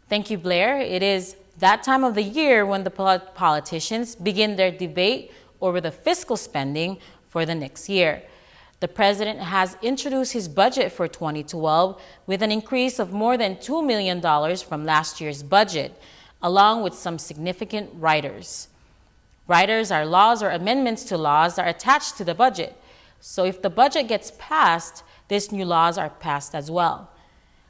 Thank you, Blair. It is that time of the year when the politicians begin their debate over the fiscal spending for the next year. The president has introduced his budget for 2012 with an increase of more than $2 million from last year's budget, along with some significant riders. Riders are laws or amendments to laws that are attached to the budget. So if the budget gets passed, these new laws are passed as well.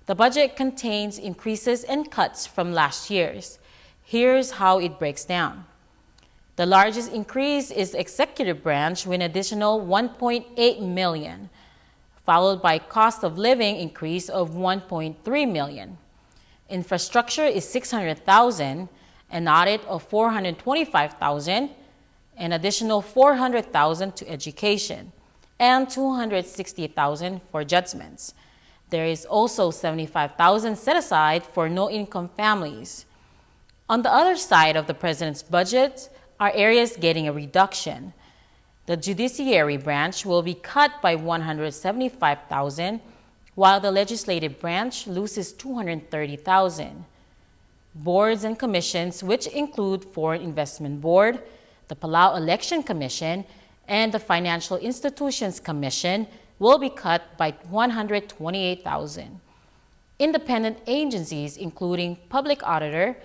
The budget contains increases and cuts from last year's. Here's how it breaks down. The largest increase is executive branch with an additional $1.8 million, followed by cost of living increase of $1.3 million. Infrastructure is $600,000, an audit of $425,000, an additional $400,000 to education, and $260,000 for judgments. There is also $75,000 set aside for no-income families. On the other side of the president's budget are areas getting a reduction. The judiciary branch will be cut by $175,000, while the legislative branch loses $230,000. Boards and commissions, which include Foreign Investment Board, the Palau Election Commission, and the Financial Institutions Commission, will be cut by $128,000. Independent agencies, including Public Auditor,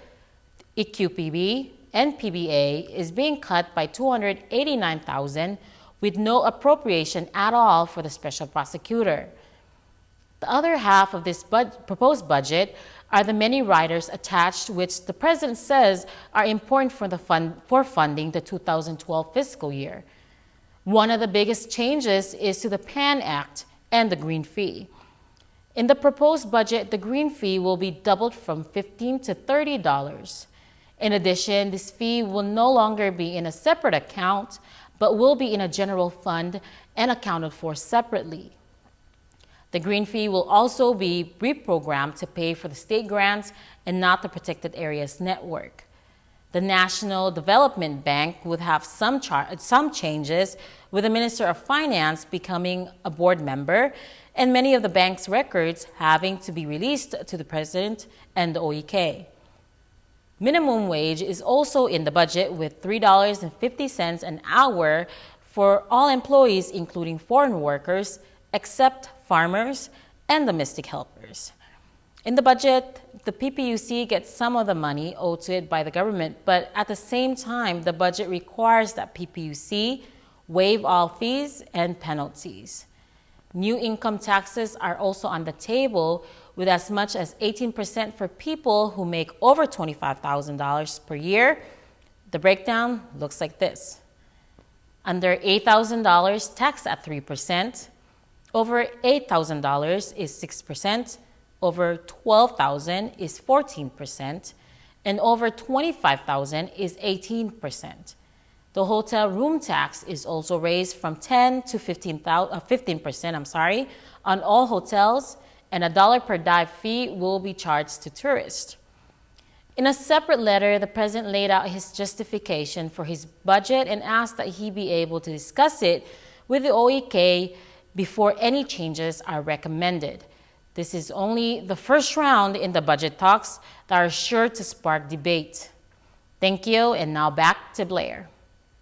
EQPB, and PBA, is being cut by $289,000 with no appropriation at all for the special prosecutor. The other half of this proposed budget are the many riders attached, which the president says are important for funding the 2012 fiscal year. One of the biggest changes is to the PAN Act and the green fee. In the proposed budget, the green fee will be doubled from $15 to $30. In addition, this fee will no longer be in a separate account, but will be in a general fund and accounted for separately. The green fee will also be reprogrammed to pay for the state grants and not the Protected Areas Network. The National Development Bank would have some changes, with the Minister of Finance becoming a board member and many of the bank's records having to be released to the President and the OEK. Minimum wage is also in the budget with $3.50 an hour for all employees, including foreign workers, except farmers and domestic helpers. In the budget, the PPUC gets some of the money owed to it by the government, but at the same time, the budget requires that PPUC waive all fees and penalties. New income taxes are also on the table, with as much as 18% for people who make over $25,000 per year. The breakdown looks like this. Under $8,000, tax at 3%. Over $8,000 is 6%. Over $12,000 is 14%. And over $25,000 is 18%. The hotel room tax is also raised from 10 to 15% on all hotels, and a $1 per dive fee will be charged to tourists. In a separate letter, the president laid out his justification for his budget and asked that he be able to discuss it with the OEK before any changes are recommended. This is only the first round in the budget talks that are sure to spark debate. Thank you, and now back to Blair.